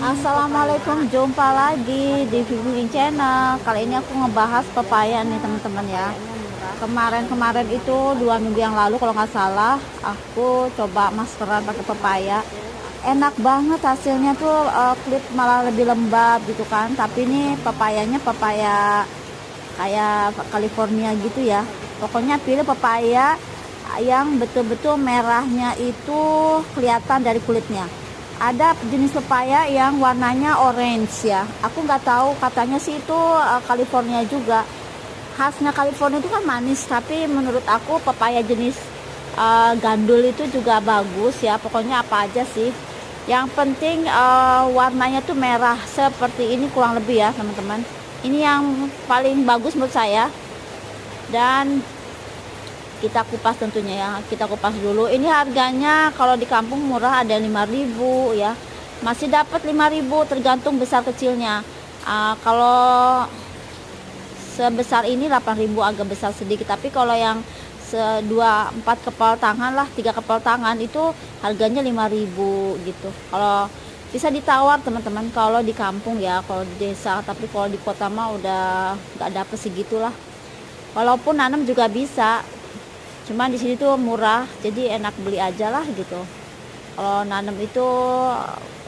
Assalamualaikum, jumpa lagi di Vivi Channel. Kali ini aku ngebahas pepaya nih teman-teman ya. Kemarin itu 2 minggu yang lalu kalau nggak salah, aku coba maskeran pakai pepaya. Enak banget hasilnya tuh, kulit malah lebih lembab gitu kan. Tapi ini papayanya papaya kayak California gitu ya. Pokoknya pilih papaya yang betul-betul merahnya itu kelihatan dari kulitnya. Ada jenis pepaya yang warnanya orange ya. Aku nggak tahu, katanya sih itu California juga. Khasnya California itu kan manis, tapi menurut aku pepaya jenis gandul itu juga bagus ya. Pokoknya apa aja sih. Yang penting warnanya tuh merah seperti ini kurang lebih ya teman-teman. Ini yang paling bagus menurut saya. Dan kita kupas tentunya ya, kita kupas dulu. Ini harganya kalau di kampung murah, ada 5.000 ya, masih dapat 5.000 tergantung besar kecilnya. Kalau sebesar ini 8.000, agak besar sedikit, tapi kalau yang 4 kepal tangan lah, 3 kepal tangan itu harganya 5.000 gitu. Kalau bisa ditawar teman-teman kalau di kampung ya, kalau di desa. Tapi kalau di kota mah udah nggak dapet segitulah. Walaupun nanam juga bisa, cuman di sini tuh murah, jadi enak beli aja lah gitu. Kalau nanam itu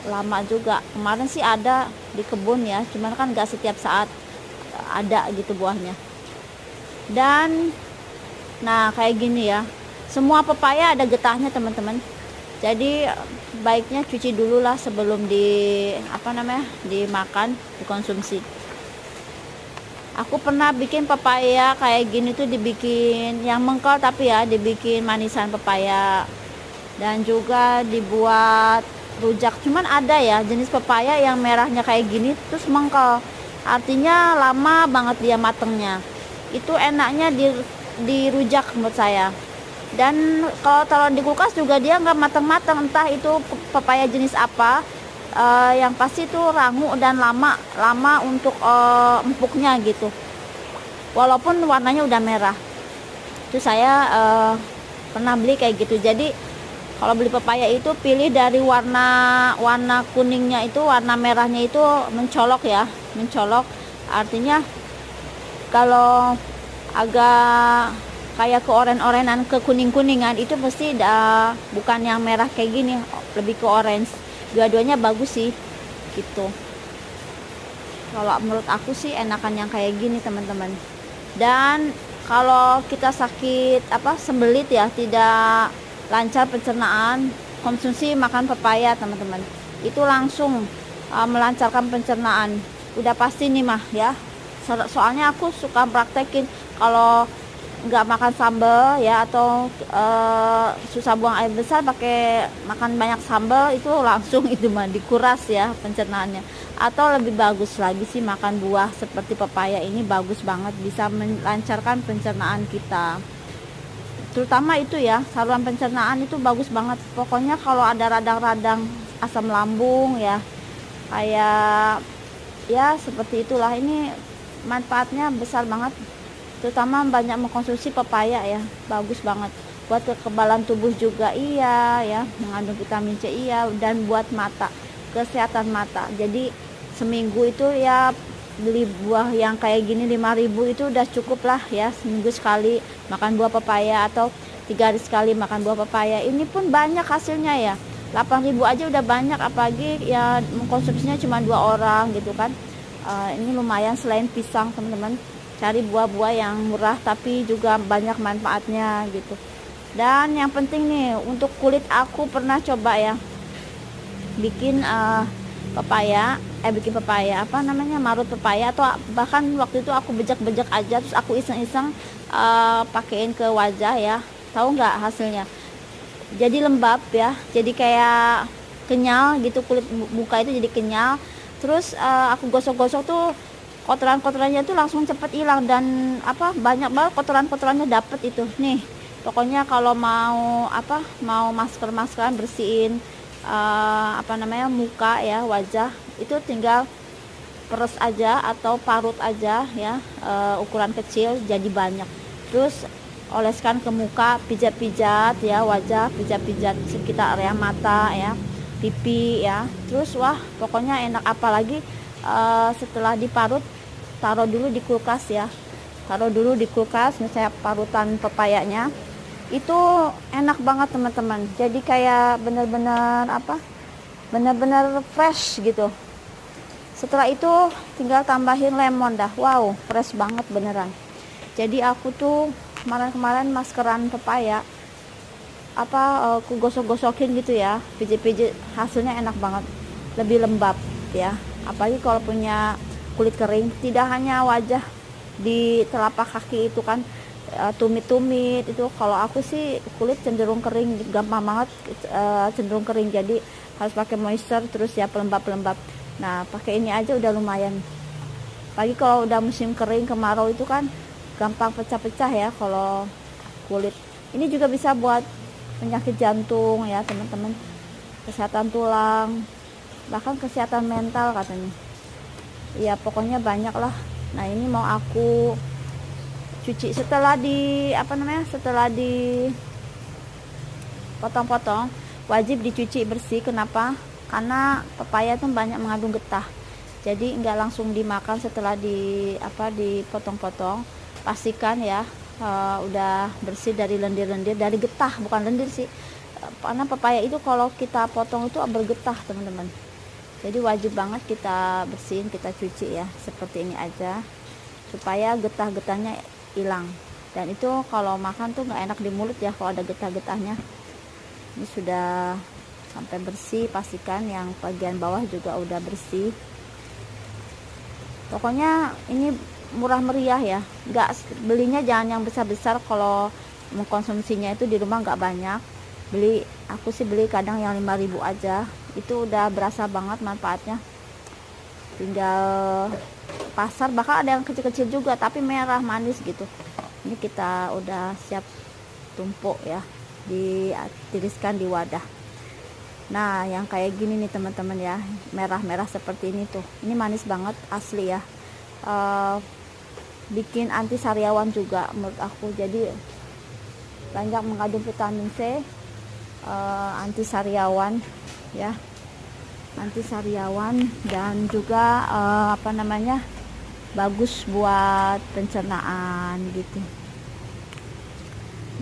lama juga. Kemarin sih ada di kebun ya, cuman kan nggak setiap saat ada gitu buahnya. Dan nah kayak gini ya, semua pepaya ada getahnya teman-teman. Jadi baiknya cuci dulu lah sebelum dimakan, dikonsumsi. Aku pernah bikin pepaya kayak gini tuh, dibikin yang mengkal, tapi ya dibikin manisan pepaya dan juga dibuat rujak. Cuman ada ya jenis pepaya yang merahnya kayak gini terus mengkal, artinya lama banget dia matengnya. Itu enaknya di rujak menurut saya. Dan kalau taruh di kulkas juga dia nggak matang-matang, entah itu pepaya jenis apa. Yang pasti itu rangu dan lama untuk empuknya gitu, walaupun warnanya udah merah. Itu saya pernah beli kayak gitu. Jadi kalau beli pepaya itu pilih dari warna kuningnya, itu warna merahnya itu mencolok ya, mencolok. Artinya kalau agak kayak ke oren-orenan, ke kuning-kuningan, itu pasti bukan yang merah kayak gini, lebih ke orange. Dua-duanya bagus sih gitu. Kalau menurut aku sih enakan yang kayak gini teman-teman. Dan kalau kita sakit sembelit ya, tidak lancar pencernaan, konsumsi makan pepaya teman-teman, itu langsung melancarkan pencernaan, udah pasti nih mah ya. Soalnya aku suka praktekin, kalau nggak makan sambal ya, atau susah buang air besar, pakai makan banyak sambal, itu langsung itu mah dikuras ya pencernaannya. Atau lebih bagus lagi sih makan buah seperti pepaya ini, bagus banget, bisa melancarkan pencernaan kita, terutama itu ya, saluran pencernaan itu bagus banget. Pokoknya kalau ada radang-radang asam lambung ya, kayak ya seperti itulah, ini manfaatnya besar banget. Terutama banyak mengkonsumsi pepaya ya, bagus banget buat kekebalan tubuh juga iya ya, mengandung vitamin C iya, dan buat mata, kesehatan mata. Jadi seminggu itu ya beli buah yang kayak gini 5.000 itu udah cukup lah ya, seminggu sekali makan buah pepaya, atau 3 hari sekali makan buah pepaya. Ini pun banyak hasilnya ya, 8.000 aja udah banyak, apalagi ya mengkonsumsinya cuma 2 orang gitu kan. Ini lumayan. Selain pisang teman-teman, cari buah-buah yang murah tapi juga banyak manfaatnya gitu. Dan yang penting nih untuk kulit, aku pernah coba ya bikin bikin pepaya marut pepaya, atau bahkan waktu itu aku bejak-bejak aja, terus aku iseng-iseng pakein ke wajah ya. Tahu nggak hasilnya? Jadi lembab ya, jadi kayak kenyal gitu, kulit muka itu jadi kenyal. Terus aku gosok-gosok tuh, kotoran-kotorannya tuh langsung cepet hilang, dan banyak banget kotoran-kotorannya dapet itu nih. Pokoknya kalau mau masker-maskeran, bersihin muka ya, wajah, itu tinggal peres aja atau parut aja ya, ukuran kecil jadi banyak. Terus oleskan ke muka, pijat-pijat ya wajah, pijat-pijat sekitar area mata ya, pipi ya. Terus wah pokoknya enak, apalagi setelah diparut taruh dulu di kulkas ya, taruh dulu di kulkas misalnya parutan pepayanya itu enak banget teman-teman. Jadi kayak bener-bener bener-bener fresh gitu. Setelah itu tinggal tambahin lemon dah. Wow, fresh banget beneran. Jadi aku tuh kemarin-kemarin maskeran pepaya aku gosok-gosokin gitu ya, pijit-pijit, hasilnya enak banget, lebih lembab ya. Apalagi kalau punya kulit kering, tidak hanya wajah, di telapak kaki itu kan tumit-tumit itu. Kalau aku sih kulit cenderung kering, gampang banget cenderung kering, jadi harus pakai moisture terus ya, pelembab-pelembab. Nah pakai ini aja udah lumayan. Apalagi kalau udah musim kering kemarau itu kan gampang pecah-pecah ya kalau kulit. Ini juga bisa buat penyakit jantung ya teman-teman, kesehatan tulang, bahkan kesehatan mental katanya ya, pokoknya banyak lah. Nah ini mau aku cuci setelah setelah dipotong-potong, wajib dicuci bersih. Kenapa? Karena pepaya tuh banyak mengandung getah, jadi nggak langsung dimakan setelah dipotong-potong. Pastikan ya udah bersih dari lendir-lendir, dari getah, bukan lendir sih, karena pepaya itu kalau kita potong itu bergetah teman-teman. Jadi wajib banget kita bersihin, kita cuci ya, seperti ini aja supaya getah-getahnya hilang. Dan itu kalau makan tuh nggak enak di mulut ya kalau ada getah-getahnya. Ini sudah sampai bersih, pastikan yang bagian bawah juga udah bersih. Pokoknya ini murah meriah ya, nggak, belinya jangan yang besar-besar. Kalau mengkonsumsinya itu di rumah nggak banyak, aku sih beli kadang yang 5.000 aja, itu udah berasa banget manfaatnya. Tinggal pasar bahkan ada yang kecil-kecil juga tapi merah manis gitu. Ini kita udah siap tumpuk ya, ditiriskan di wadah. Nah yang kayak gini nih teman-teman ya, merah-merah seperti ini tuh, ini manis banget asli ya. Bikin anti sariawan juga menurut aku, jadi banyak mengandung vitamin C, anti sariawan ya, anti sariawan, dan juga bagus buat pencernaan gitu.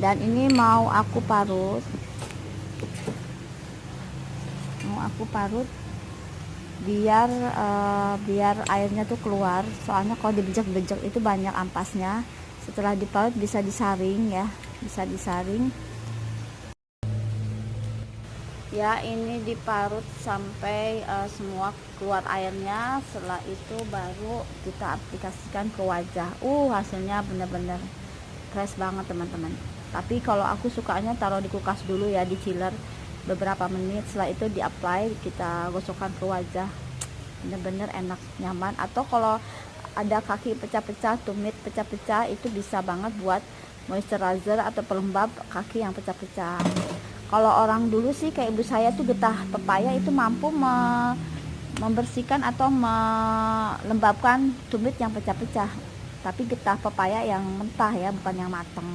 Dan ini mau aku parut biar airnya tuh keluar, soalnya kalau dibejek-bejek itu banyak ampasnya. Setelah diparut bisa disaring ya, bisa disaring ya. Ini diparut sampai semua keluar airnya. Setelah itu baru kita aplikasikan ke wajah. Hasilnya bener-bener fresh banget teman-teman. Tapi kalau aku sukanya taruh di kulkas dulu ya, di chiller beberapa menit. Setelah itu di apply, kita gosokkan ke wajah, bener-bener enak, nyaman. Atau kalau ada kaki pecah-pecah, tumit pecah-pecah, itu bisa banget buat moisturizer atau pelembab kaki yang pecah-pecah. Kalau orang dulu sih kayak ibu saya tuh, getah pepaya itu mampu membersihkan atau melembabkan tumit yang pecah-pecah. Tapi getah pepaya yang mentah ya, bukan yang matang.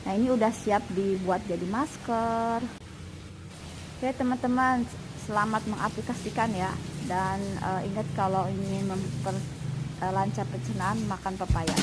Nah ini udah siap dibuat jadi masker. Oke teman-teman, selamat mengaplikasikan ya. Dan ingat kalau ingin memperlancar pencernaan, makan pepaya.